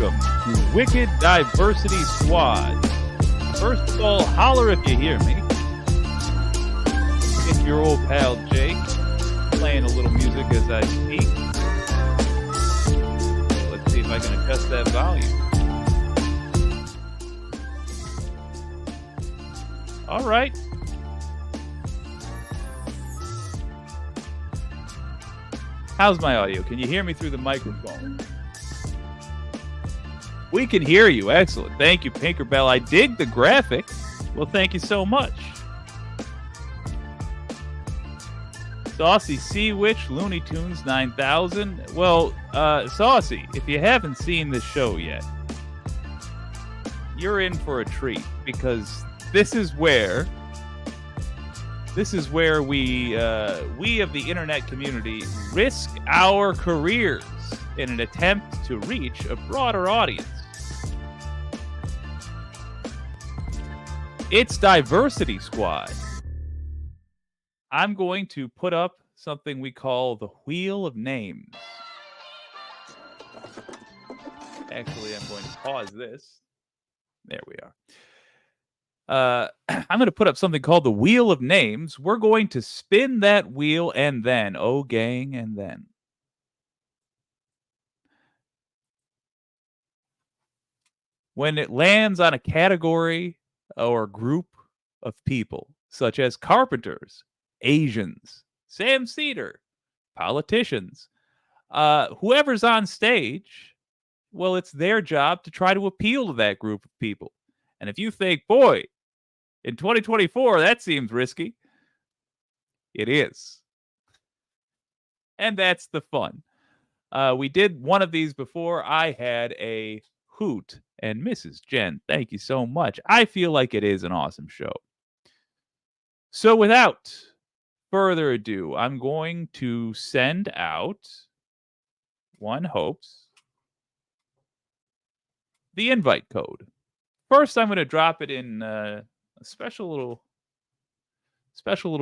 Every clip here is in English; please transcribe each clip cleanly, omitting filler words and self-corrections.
welcome to Wicked Diversity Squad. First of all, holler if you hear me. It's your old pal Jake, playing a little music as I speak. Let's see if I can adjust that volume. All right. How's my audio? Can you hear me through the microphone? We can hear you. Excellent. Thank you, Pinkerbell. I dig the graphic. Well, thank you so much. Saucy Sea Witch, Looney Tunes 9000. Well, Saucy, if you haven't seen this show yet, you're in for a treat, because this is where we of the internet community risk our careers in an attempt to reach a broader audience. It's Diversity Squad. I'm going to put up something we call the Wheel of Names. Actually, I'm going to pause this. There we are. I'm going to put up something called the Wheel of Names. We're going to spin that wheel and then, oh gang, and then. When it lands on a category or group of people, such as carpenters, Asians, Sam Cedar, politicians, whoever's on stage, well, it's their job to try to appeal to that group of people. And if you think, boy, in 2024, that seems risky, it is. And that's the fun. We did one of these before. I had a hoot. And Mrs. Jen, thank you so much. I feel like it is an awesome show. So without further ado, I'm going to send out, one hopes, the invite code. First, I'm going to drop it in a special little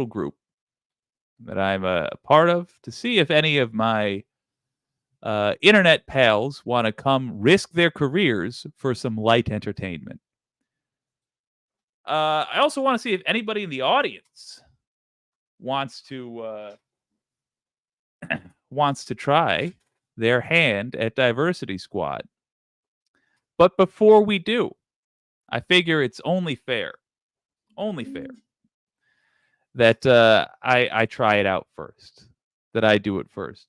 group that I'm a part of, to see if any of my internet pals want to come risk their careers for some light entertainment. I also want to see if anybody in the audience wants to try their hand at Diversity Squad. But before we do, I figure it's only fair that I try it out first, that I do it first.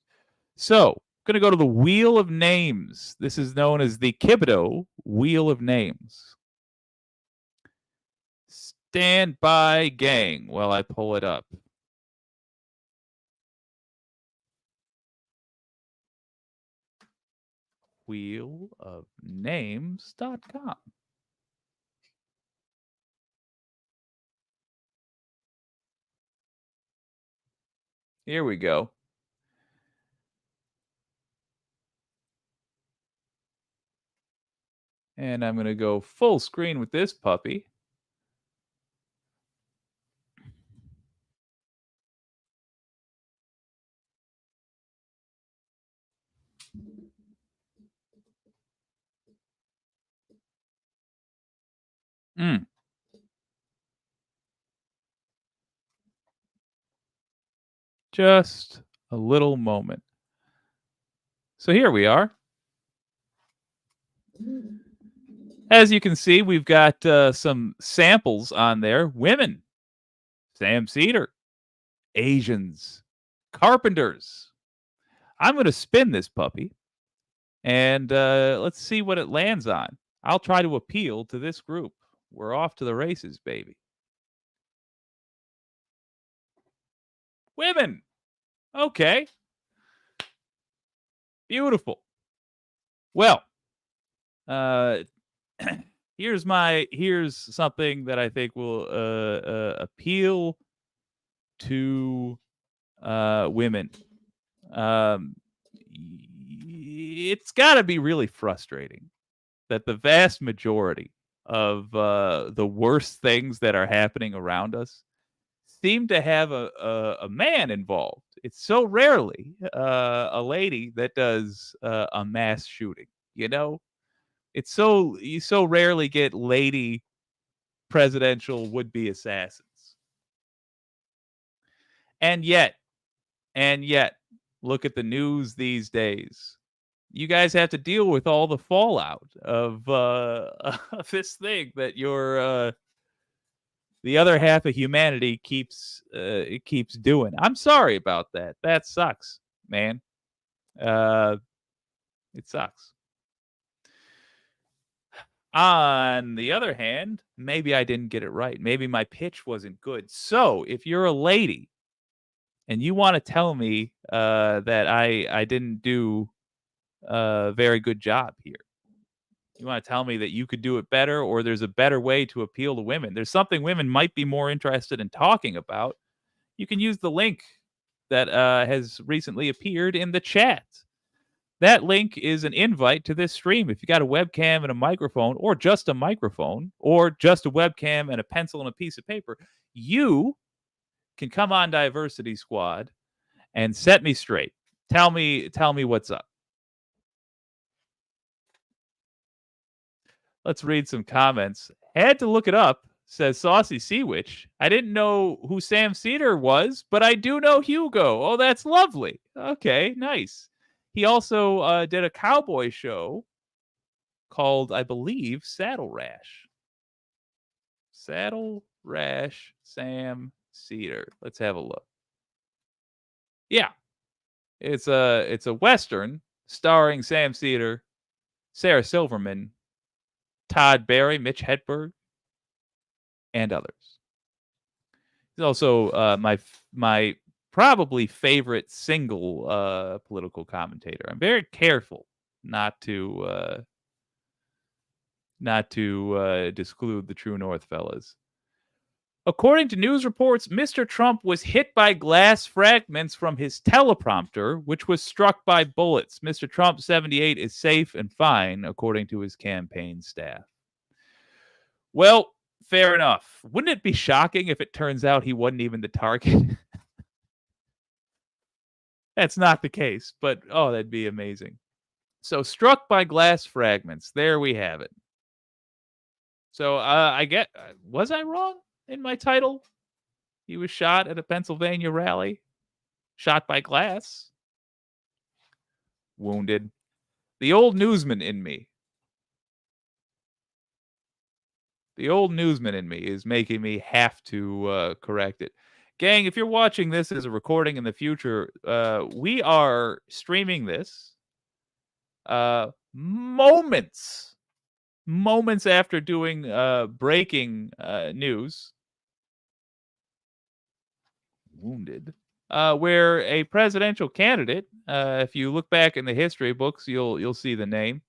So, going to go to the Wheel of Names. This is known as the Kibido Wheel of Names. Stand by, gang, while I pull it up. wheelofnames.com. Here we go. And I'm going to go full screen with this puppy. Just a little moment. So here we are. As you can see, we've got some samples on there. Women, Sam Cedar, Asians, carpenters. I'm going to spin this puppy, and let's see what it lands on. I'll try to appeal to this group. We're off to the races, baby. Women. Okay. Beautiful. Well, here's something that I think will appeal to women. It's got to be really frustrating that the vast majority of the worst things that are happening around us seem to have a man involved. It's so rarely a lady that does a mass shooting, you know? You so rarely get lady presidential would-be assassins. And yet, and yet, look at the news these days. You guys have to deal with all the fallout of of this thing that the other half of humanity keeps doing. I'm sorry about that. That sucks, man. Uh, it sucks. On the other hand, maybe I didn't get it right. Maybe my pitch wasn't good. So, if you're a lady and you want to tell me that I didn't do a very good job here, you want to tell me that you could do it better, or there's a better way to appeal to women, there's something women might be more interested in talking about, you can use the link that has recently appeared in the chat. That link is an invite to this stream. If you got a webcam and a microphone, or just a microphone, or just a webcam and a pencil and a piece of paper, you can come on Diversity Squad and set me straight. Tell me what's up. Let's read some comments. Had to look it up, says Saucy Sea Witch. I didn't know who Sam Cedar was, but I do know Hugo. Oh, that's lovely. Okay, nice. He also did a cowboy show called, I believe, Saddle Rash. Saddle Rash Sam Cedar. Let's have a look. Yeah. It's a Western starring Sam Cedar, Sarah Silverman, Todd Barry, Mitch Hedberg, and others. He's also my probably favorite single political commentator. I'm very careful not to disclude the True North fellas. According to news reports, Mr. Trump was hit by glass fragments from his teleprompter, which was struck by bullets. Mr. Trump, 78, is safe and fine, according to his campaign staff. Well, fair enough. Wouldn't it be shocking if it turns out he wasn't even the target? That's not the case, but oh, that'd be amazing. So, struck by glass fragments. There we have it. So, was I wrong in my title? He was shot at a Pennsylvania rally, shot by glass, wounded. The old newsman in me. The old newsman in me is making me have to correct it. Gang, if you're watching this as a recording in the future, we are streaming this moments after doing breaking news. Wounded. Where a presidential candidate, if you look back in the history books, you'll see the name.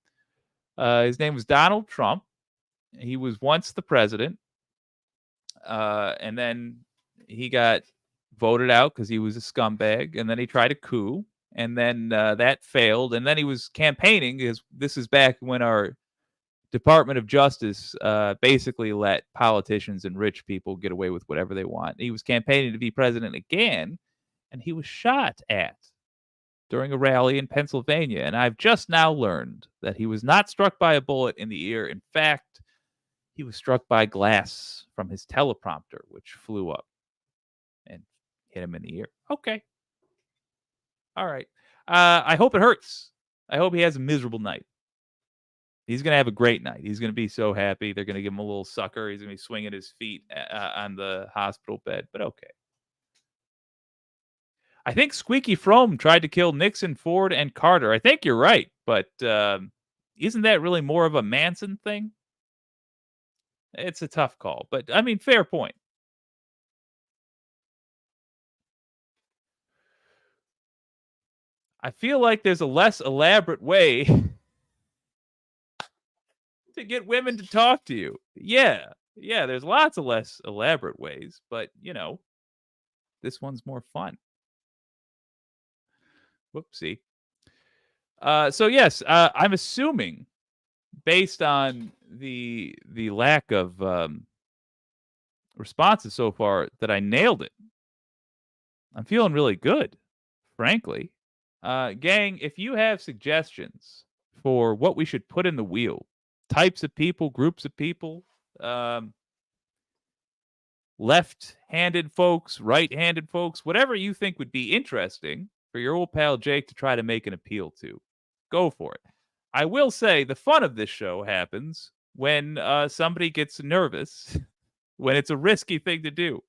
His name was Donald Trump. He was once the president, and then he got voted out because he was a scumbag, and then he tried a coup, and then that failed, and then he was campaigning. Because this is back when our Department of Justice basically let politicians and rich people get away with whatever they want. He was campaigning to be president again, and he was shot at during a rally in Pennsylvania. And I've just now learned that he was not struck by a bullet in the ear. In fact, he was struck by glass from his teleprompter, which flew up and hit him in the ear. Okay. All right. I hope it hurts. I hope he has a miserable night. He's going to have a great night. He's going to be so happy. They're going to give him a little sucker. He's going to be swinging his feet on the hospital bed, but okay. I think Squeaky Frome tried to kill Nixon, Ford, and Carter. I think you're right, but isn't that really more of a Manson thing? It's a tough call, but I mean, fair point. I feel like there's a less elaborate way to get women to talk to you. Yeah, there's lots of less elaborate ways, but this one's more fun. Whoopsie. So yes, I'm assuming, based on the lack of responses so far, that I nailed it. I'm feeling really good, frankly. Gang, if you have suggestions for what we should put in the wheel types of people, groups of people, left-handed folks, right-handed folks, whatever you think would be interesting for your old pal Jake to try to make an appeal to. Go for it. I will say the fun of this show happens when somebody gets nervous, when it's a risky thing to do.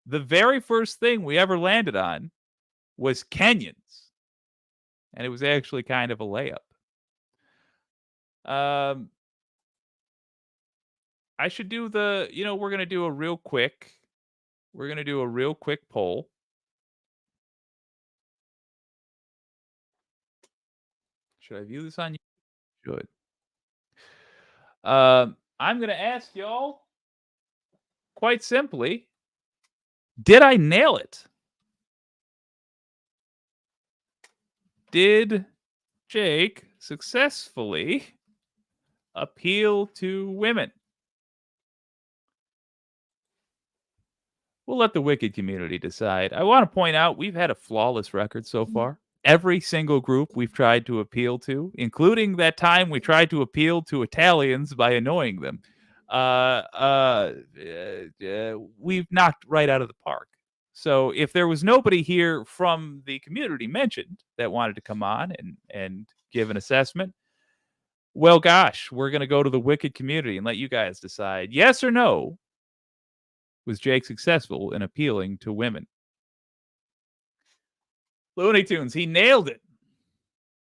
The very first thing we ever landed on was Kenyans, and it was actually kind of a layup. I should do we're going to do a real quick poll. Should I view this on YouTube? Should. I'm going to ask y'all quite simply, did I nail it? Did Jake successfully appeal to women? We'll let the Wicked community decide. I want to point out we've had a flawless record so far. Every single group we've tried to appeal to, including that time we tried to appeal to Italians by annoying them, we've knocked right out of the park. So if there was nobody here from the community mentioned that wanted to come on and give an assessment, well, gosh, we're going to go to the Wicked community and let you guys decide, yes or no, was Jake successful in appealing to women? Looney Tunes, he nailed it.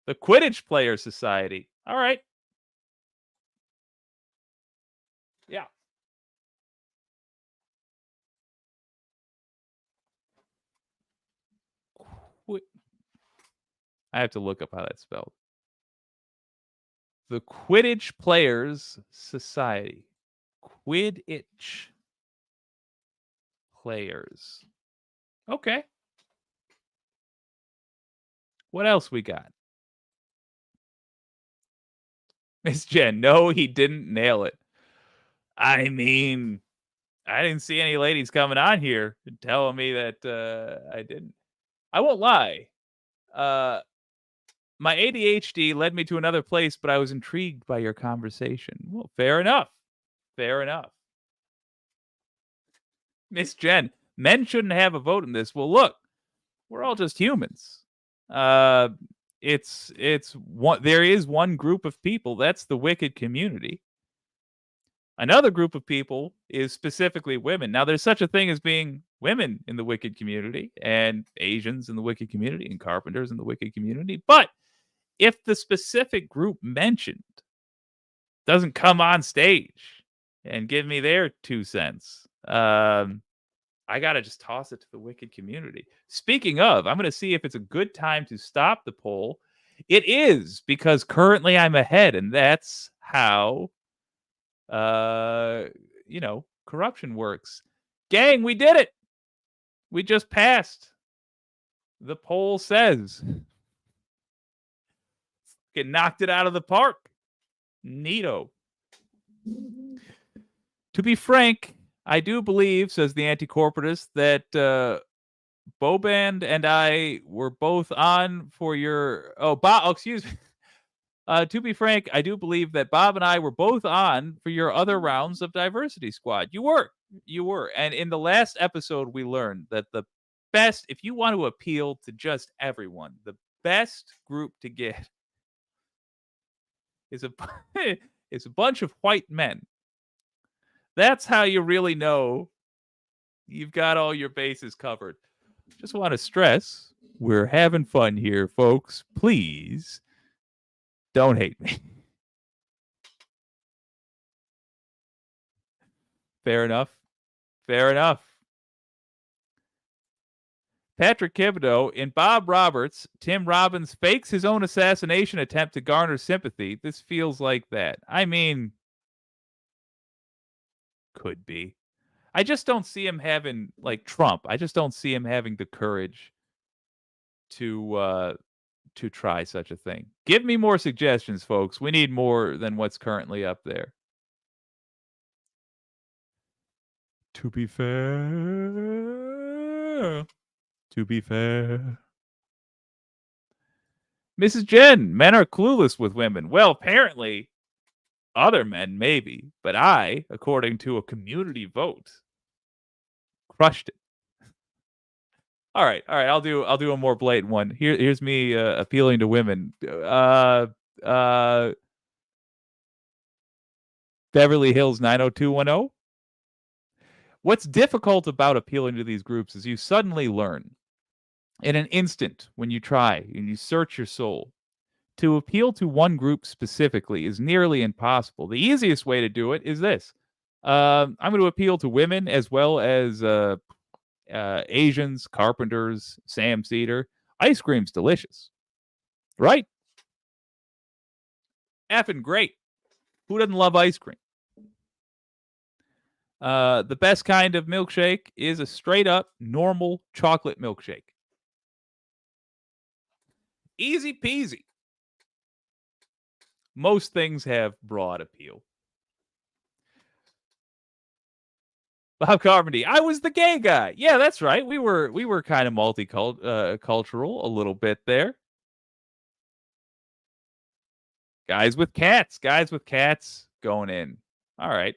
The Quidditch Players Society. All right. Yeah. I have to look up how that's spelled. The Quidditch Players Society. Quidditch Players. Okay. What else we got? Miss Jen, no, he didn't nail it. I mean, I didn't see any ladies coming on here telling me that I didn't. I won't lie. My ADHD led me to another place, but I was intrigued by your conversation. Well, fair enough. Fair enough. Miss Jen, men shouldn't have a vote in this. Well, look, we're all just humans. It's one. There is one group of people. That's the Wicked community. Another group of people is specifically women. Now, there's such a thing as being women in the Wicked community, and Asians in the Wicked community, and carpenters in the Wicked community. But if the specific group mentioned doesn't come on stage and give me their 2 cents, I got to just toss it to the Wicked community. Speaking of, I'm going to see if it's a good time to stop the poll. It is, because currently I'm ahead, and that's how, corruption works. Gang, we did it. We just passed. The poll says. Get knocked it out of the park. Neato. To be frank, I do believe, says the anti-corporatist, that Boban and I were both on for your... excuse me. To be frank, I do believe that Bob and I were both on for your other rounds of Diversity Squad. You were. And in the last episode, we learned that the best, if you want to appeal to just everyone, the best group to get is a bunch of white men. That's how you really know you've got all your bases covered. Just want to stress, we're having fun here, folks. Please don't hate me. Fair enough. Fair enough. Patrick Thibodeau, in Bob Roberts, Tim Robbins fakes his own assassination attempt to garner sympathy. This feels like that. I mean, could be. I just don't see him having, like Trump, I just don't see him having the courage to try such a thing. Give me more suggestions, folks. We need more than what's currently up there. To be fair. Mrs. Jen, men are clueless with women. Well, apparently, Other men, maybe, but I, according to a community vote, crushed it. All right. I'll do a more blatant one. Here's me appealing to women. Uh, Beverly Hills 90210. What's difficult about appealing to these groups is you suddenly learn in an instant when you try and you search your soul. To appeal to one group specifically is nearly impossible. The easiest way to do it is this. I'm going to appeal to women as well as Asians, carpenters, Sam Cedar. Ice cream's delicious, right? Effing great. Who doesn't love ice cream? The best kind of milkshake is a straight up normal chocolate milkshake. Easy peasy. Most things have broad appeal. Bob Carpenter. I was the gay guy. Yeah, that's right. We were kind of multicultural a little bit there. Guys with cats going in. All right.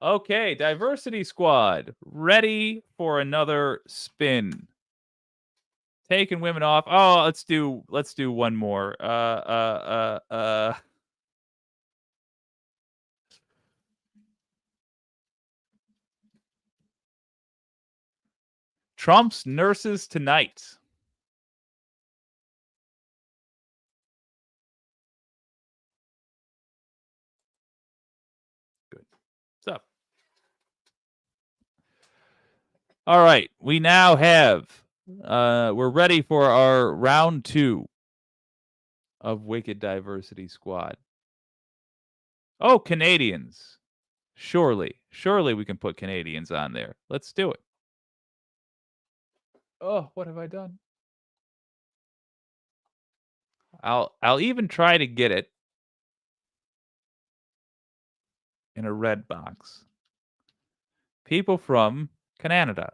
Okay, Diversity Squad, ready for another spin. Taking women off. Oh, let's do one more. Trump's nurses tonight. Good stuff. All right, we now have. We're ready for our round 2 of Wicked Diversity Squad. Oh, Canadians. Surely we can put Canadians on there. Let's do it. Oh, what have I done? I'll even try to get it in a red box. People from Canada.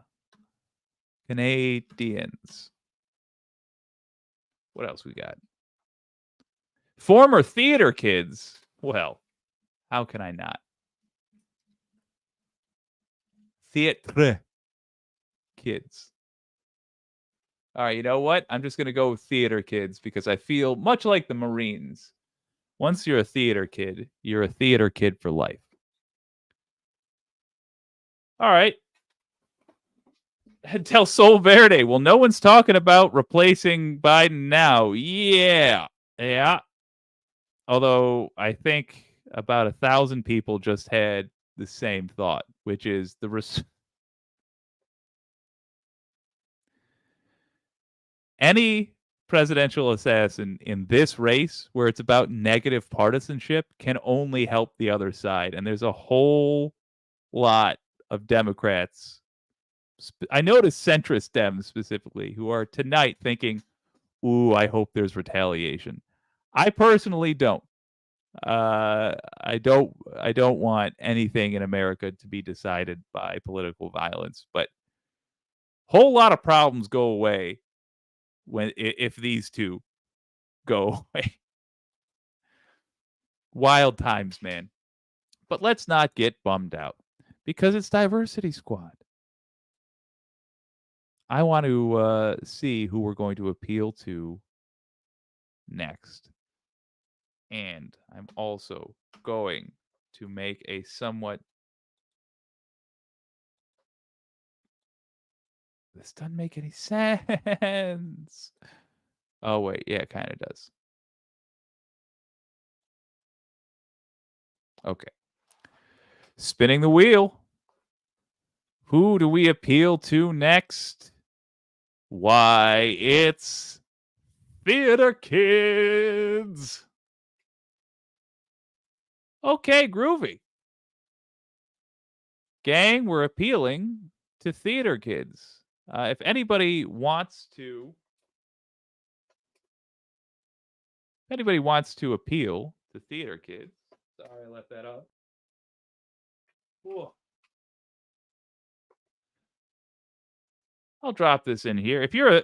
Canadians. What else we got? Former theater kids. Well, how can I not? Theatre kids. All right, you know what? I'm just going to go with theater kids because I feel much like the Marines. Once you're a theater kid, you're a theater kid for life. All right. Tell Sol Verde. Well, no one's talking about replacing Biden now. Yeah. Yeah. Although I think about 1,000 people just had the same thought, which is any presidential assassin in this race where it's about negative partisanship can only help the other side. And there's a whole lot of Democrats. I noticed centrist Dems specifically who are tonight thinking, ooh, I hope there's retaliation. I personally don't. I don't want anything in America to be decided by political violence, but whole lot of problems go away if these two go away. Wild times, man. But let's not get bummed out because it's Diversity Squad. I want to see who we're going to appeal to next. And I'm also going to make a somewhat. This doesn't make any sense. Oh, wait. Yeah, it kind of does. Okay. Spinning the wheel. Who do we appeal to next? Why, it's theater kids. Okay, groovy. Gang, we're appealing to theater kids. If anybody wants to appeal to theater kids, sorry I left that up. Cool. I'll drop this in here. If you're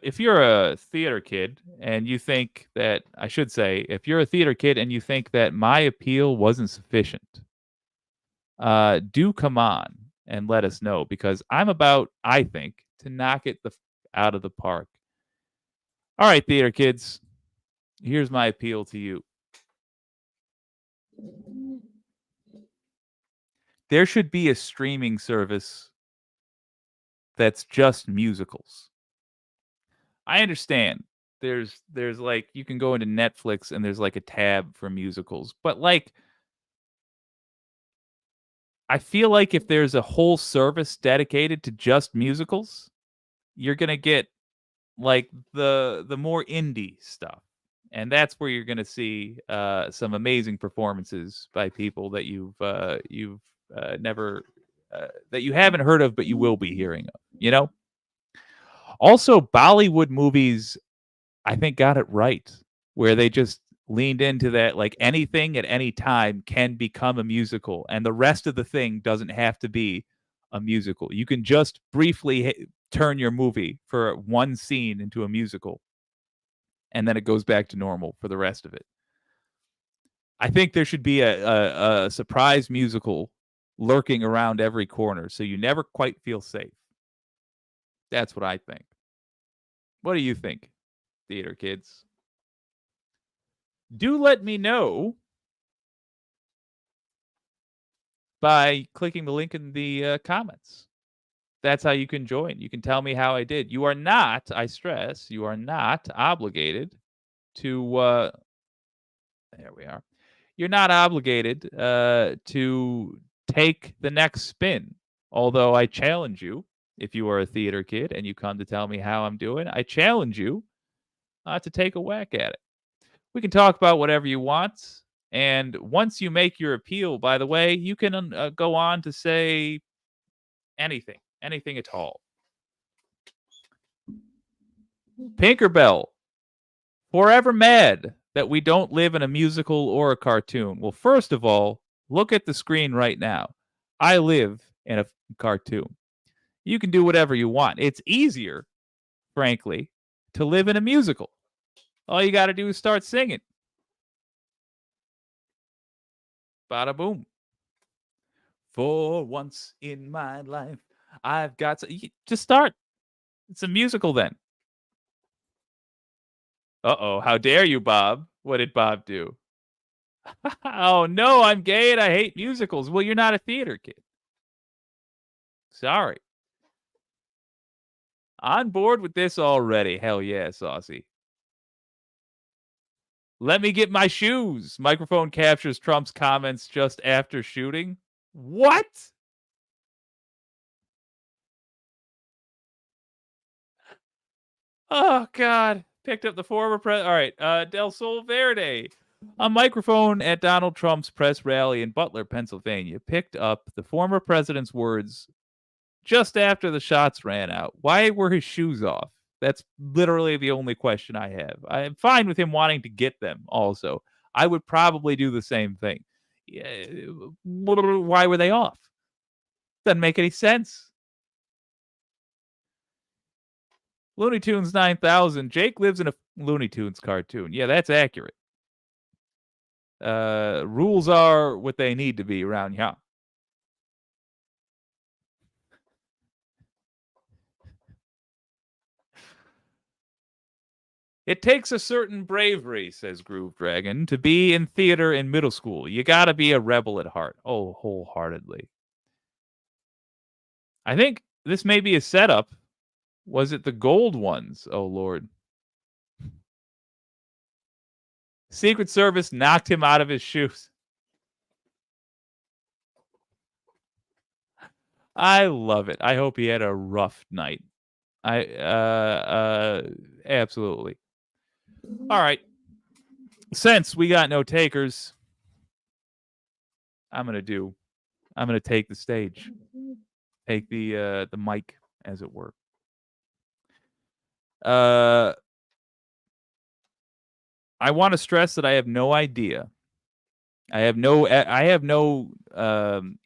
a theater kid and you think that I should say, if you're a theater kid and you think that my appeal wasn't sufficient, do come on and let us know because I'm about, I think, to knock it out of the park. All right, theater kids, here's my appeal to you. There should be a streaming service that's just musicals. I understand. There's like you can go into Netflix and there's like a tab for musicals. But like I feel like if there's a whole service dedicated to just musicals, you're going to get like the more indie stuff. And that's where you're going to see some amazing performances by people that you've never that you haven't heard of but you will be hearing of, you know? Also, Bollywood movies, I think, got it right, where they just leaned into that, like, anything at any time can become a musical, and the rest of the thing doesn't have to be a musical. You can just briefly turn your movie for one scene into a musical, and then it goes back to normal for the rest of it. I think there should be a surprise musical lurking around every corner, so you never quite feel safe. That's what I think. What do you think, theater kids? Do let me know by clicking the link in the comments. That's how you can join. You can tell me how I did. You are not, I stress, you are not obligated to, there we are. You're not obligated to take the next spin. Although I challenge you, if you are a theater kid and you come to tell me how I'm doing, I challenge you to take a whack at it. We can talk about whatever you want. And once you make your appeal, by the way, you can go on to say anything, anything at all. Pinkerbell, forever mad that we don't live in a musical or a cartoon. Well, first of all, look at the screen right now. I live in a cartoon. You can do whatever you want. It's easier, frankly, to live in a musical. All you got to do is start singing. Bada boom. For once in my life, I've got to just start. It's a musical then. Uh-oh, how dare you, Bob? What did Bob do? Oh, no, I'm gay and I hate musicals. Well, you're not a theater kid. Sorry. On board with this already. Hell yeah, Saucy. Let me get my shoes. Microphone captures Trump's comments just after shooting. What? Oh, God. Picked up the former president. All right. Del Sol Verde. A microphone at Donald Trump's press rally in Butler, Pennsylvania, picked up the former president's words just after the shots ran out. Why were his shoes off? That's literally the only question I have. I'm fine with him wanting to get them also. I would probably do the same thing. Yeah, why were they off? Doesn't make any sense. Looney Tunes 9000. Jake lives in a Looney Tunes cartoon. Yeah, that's accurate. Rules are what they need to be around here. It takes a certain bravery, says Groove Dragon, to be in theater in middle school. You gotta be a rebel at heart. Oh, wholeheartedly. I think this may be a setup. Was it the gold ones? Oh, Lord. Secret Service knocked him out of his shoes. I love it. I hope he had a rough night. Absolutely. All right. Since we got no takers, I'm gonna take the stage. Take the mic, as it were. I want to stress that I have no idea. I have no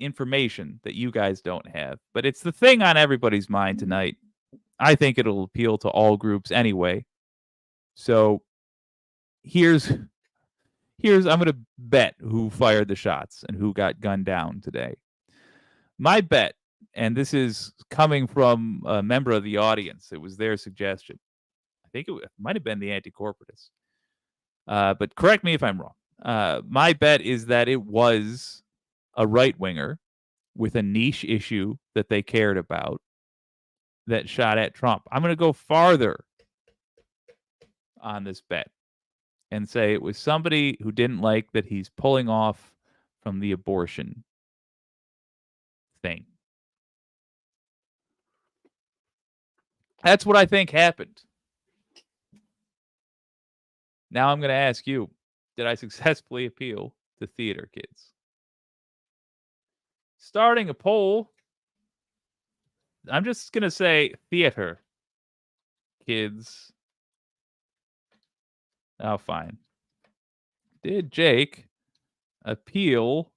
information that you guys don't have, but it's the thing on everybody's mind tonight. I think it'll appeal to all groups anyway. So here's I'm gonna bet who fired the shots and who got gunned down today. My bet, and this is coming from a member of the audience, it was their suggestion. I think it might have been the anti-corporatists. But correct me if I'm wrong. My bet is that it was a right winger with a niche issue that they cared about that shot at Trump. I'm going to go farther on this bet and say it was somebody who didn't like that he's pulling off from the abortion thing. That's what I think happened. Now I'm going to ask you, did I successfully appeal to theater kids? Starting a poll, I'm just going to say theater kids. Oh, fine. Did Jake appeal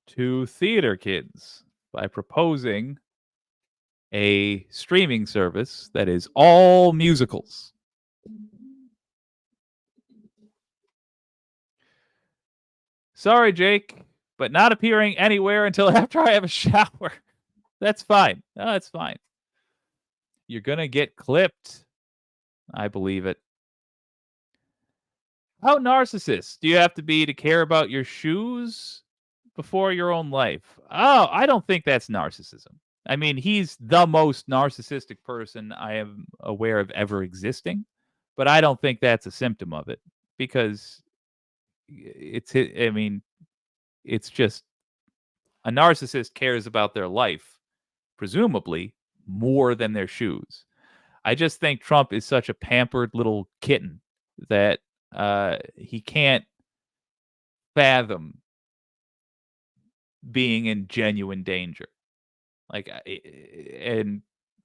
to theater kids by proposing a streaming service that is all musicals? Sorry, Jake, but not appearing anywhere until after I have a shower. That's fine. No, that's fine. You're going to get clipped. I believe it. How narcissist do you have to be to care about your shoes before your own life? Oh, I don't think that's narcissism. I mean, he's the most narcissistic person I am aware of ever existing, but I don't think that's a symptom of it because it's just a narcissist cares about their life, presumably more than their shoes. I just think Trump is such a pampered little kitten that he can't fathom being in genuine danger. Like, and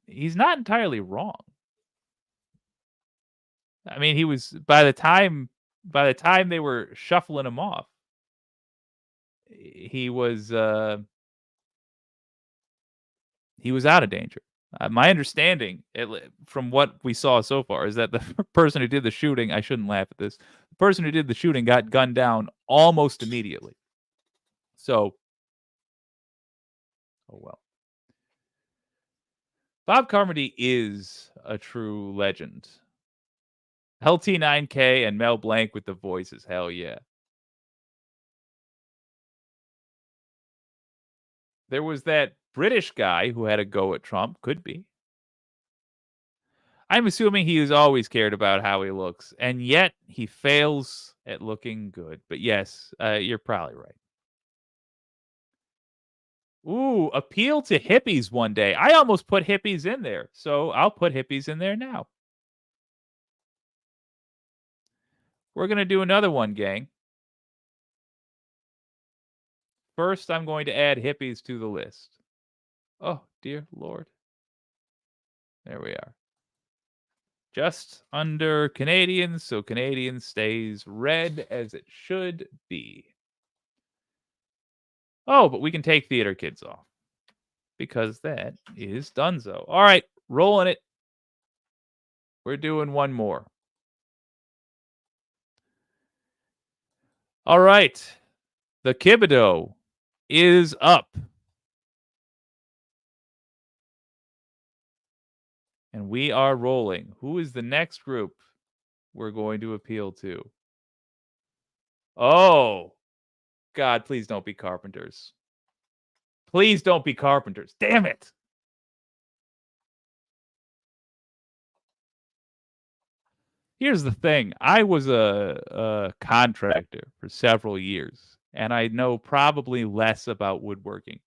he's not entirely wrong. I mean, he was by the time they were shuffling him off, he was out of danger. My understanding, from what we saw so far, is that the person who did the shooting, I shouldn't laugh at this, the person who did the shooting got gunned down almost immediately. So, oh well. Bob Carmody is a true legend. LT9K and Mel Blanc with the voices. Hell yeah. There was that British guy who had a go at Trump. Could be. I'm assuming he has always cared about how he looks, and yet he fails at looking good. But yes, you're probably right. Ooh, appeal to hippies one day. I almost put hippies in there, so I'll put hippies in there now. We're going to do another one, gang. First, I'm going to add hippies to the list. Oh, dear Lord. There we are. Just under Canadians, so Canadian stays red as it should be. Oh, but we can take theater kids off because that is donezo. All right, rolling it. We're doing one more. All right. The Kibido is up. And we are rolling. Who is the next group we're going to appeal to? Oh, God, please don't be carpenters. Please don't be carpenters. Damn it. Here's the thing. I was a contractor for several years, and I know probably less about woodworking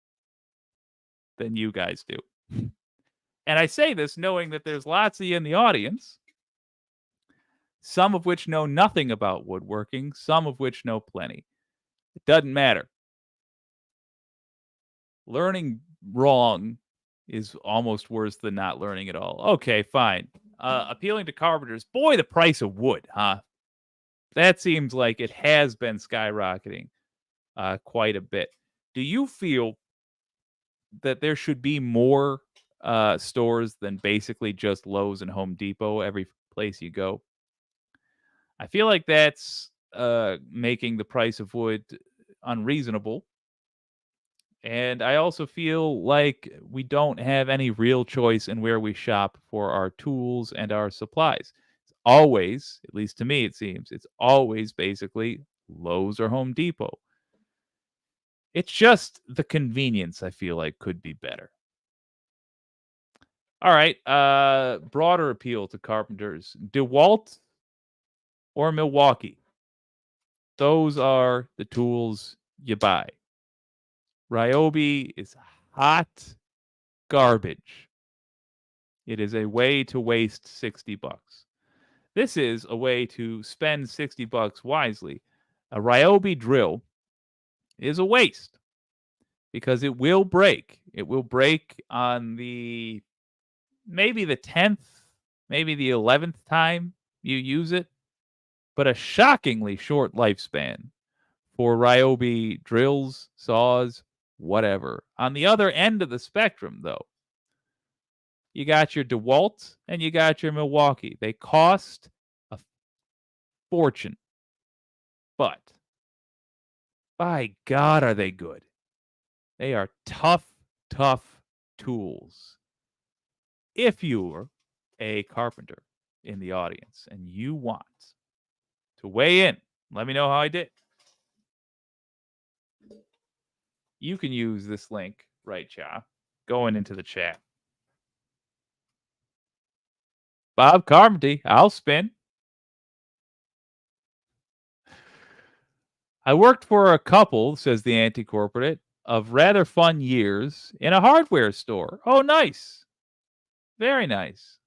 than you guys do. And I say this knowing that there's lots of you in the audience, some of which know nothing about woodworking, some of which know plenty. It doesn't matter. Learning wrong is almost worse than not learning at all. Okay, fine. Appealing to carpenters. Boy, the price of wood, huh? That seems like it has been skyrocketing quite a bit. Do you feel that there should be more stores than basically just Lowe's and Home Depot every place you go. I feel like that's making the price of wood unreasonable. And I also feel like we don't have any real choice in where we shop for our tools and our supplies. It's always, at least to me, it seems, it's always basically Lowe's or Home Depot. It's just the convenience I feel like could be better. All right, broader appeal to carpenters. DeWalt or Milwaukee? Those are the tools you buy. Ryobi is hot garbage. It is a way to waste 60 bucks. This is a way to spend 60 bucks wisely. A Ryobi drill is a waste because it will break. It will break on the maybe the 10th, maybe the 11th time you use it, but a shockingly short lifespan for Ryobi drills, saws, whatever. On the other end of the spectrum, though, you got your DeWalt and you got your Milwaukee. They cost a fortune, but by God, are they good? They are tough, tough tools. If you're a carpenter in the audience and you want to weigh in, let me know how I did. You can use this link right, Cha, going into the chat. Bob Carmody, I'll spin. I worked for a couple, says the anti-corporate, of rather fun years in a hardware store. Oh, nice. Very nice.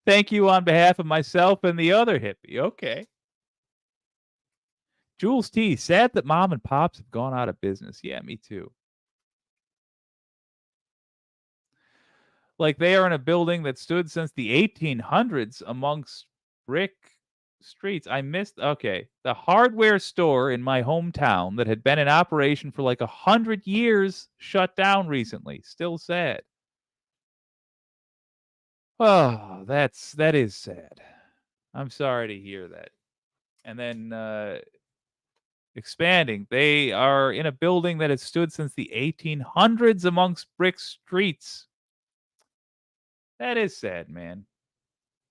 Thank you on behalf of myself and the other hippie. Okay. Jules T, sad that mom and pops have gone out of business. Yeah, me too. Like they are in a building that stood since the 1800s amongst brick streets. I missed. Okay. The hardware store in my hometown that had been in operation for like 100 years shut down recently. Still sad. Oh, that is sad. I'm sorry to hear that. And then expanding, they are in a building that has stood since the 1800s amongst brick streets. That is sad, man.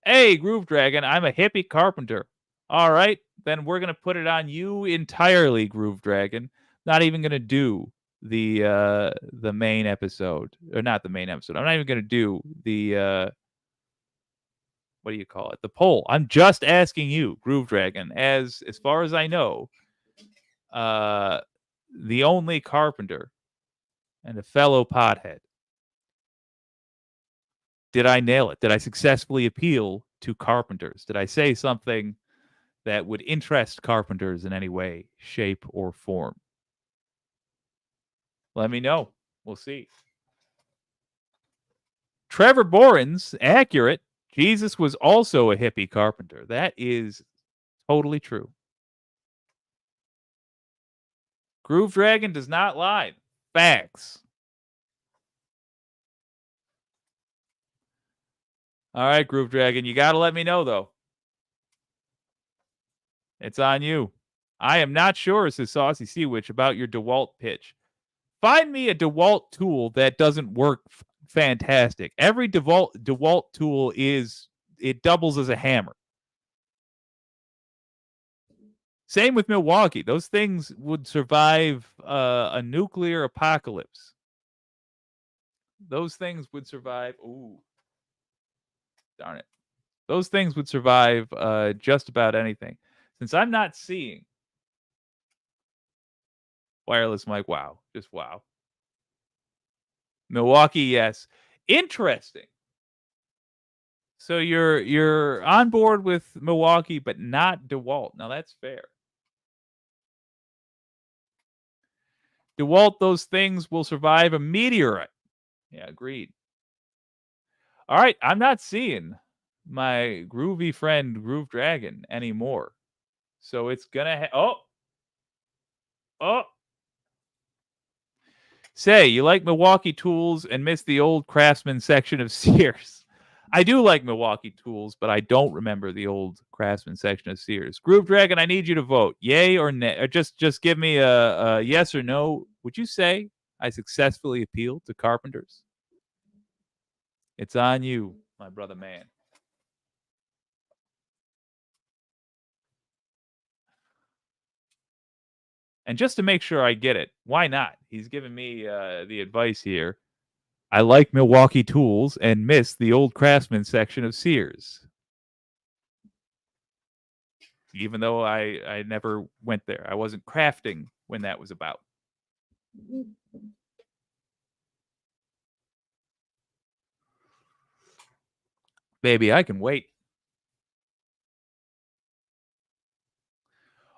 Hey, Groove Dragon, I'm a hippie carpenter. All right, then we're gonna put it on you entirely, Groove Dragon. Not even gonna do the main episode, or not the main episode. I'm not even gonna do the what do you call it? The poll. I'm just asking you, Groove Dragon, as far as I know, uh, the only carpenter and a fellow pothead. Did I nail it? Did I successfully appeal to carpenters? Did I say something that would interest carpenters in any way, shape, or form? Let me know. We'll see. Trevor Boren's accurate. Jesus was also a hippie carpenter. That is totally true. Groove Dragon does not lie. Facts. All right, Groove Dragon, you got to let me know, though. It's on you. I am not sure, says Saucy Sea Witch, about your DeWalt pitch. Find me a DeWalt tool that doesn't work fantastic. Every DeWalt tool it doubles as a hammer. Same with Milwaukee. Those things would survive a nuclear apocalypse. Those things would survive. Ooh, darn it. Those things would survive just about anything. Since I'm not seeing wireless mic, wow, just wow. Milwaukee, yes. Interesting. So you're on board with Milwaukee, but not DeWalt. Now that's fair. DeWalt, those things will survive a meteorite. Yeah, agreed. All right, I'm not seeing my groovy friend Groove Dragon anymore. So it's gonna oh. Say, you like Milwaukee tools and miss the old Craftsman section of Sears. I do like Milwaukee tools, but I don't remember the old Craftsman section of Sears. Groove Dragon, I need you to vote. Yay or nay? Or just give me a yes or no. Would you say I successfully appealed to carpenters? It's on you, my brother man. And just to make sure I get it, why not? He's giving me the advice here. I like Milwaukee tools and miss the old Craftsman section of Sears. Even though I never went there. I wasn't crafting when that was about. Baby, I can wait.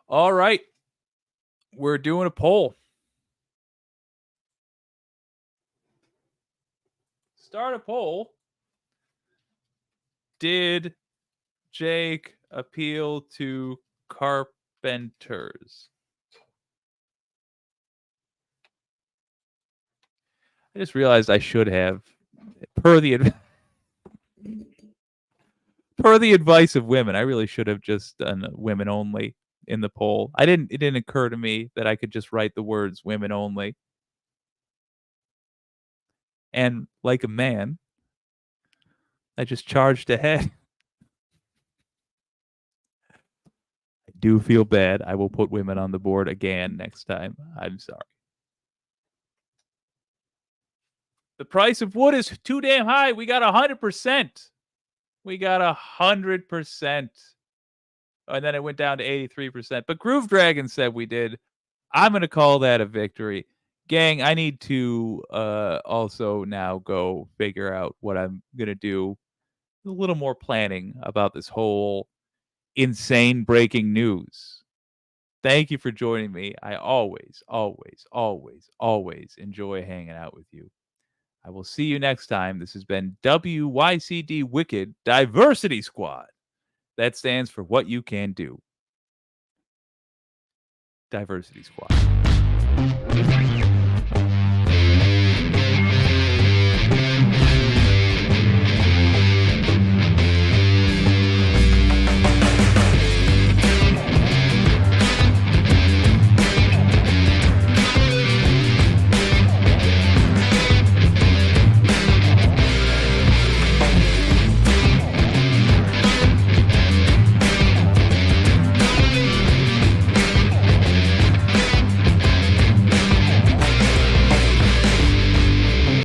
All right. We're doing a poll. Start a poll. Did Jake appeal to carpenters? I just realized I should have, per the advice of women, I really should have just done women only in the poll. It didn't occur to me that I could just write the words women only. And like a man, I just charged ahead. I do feel bad. I will put women on the board again next time. I'm sorry. The price of wood is too damn high. We got 100%. We got 100%. And then it went down to 83%. But Groove Dragon said we did. I'm going to call that a victory. Gang, I need to also now go figure out what I'm going to do. A little more planning about this whole insane breaking news. Thank you for joining me. I always, always, always, always enjoy hanging out with you. I will see you next time. This has been WYCD Wicked Diversity Squad. That stands for what you can do. Diversity Squad.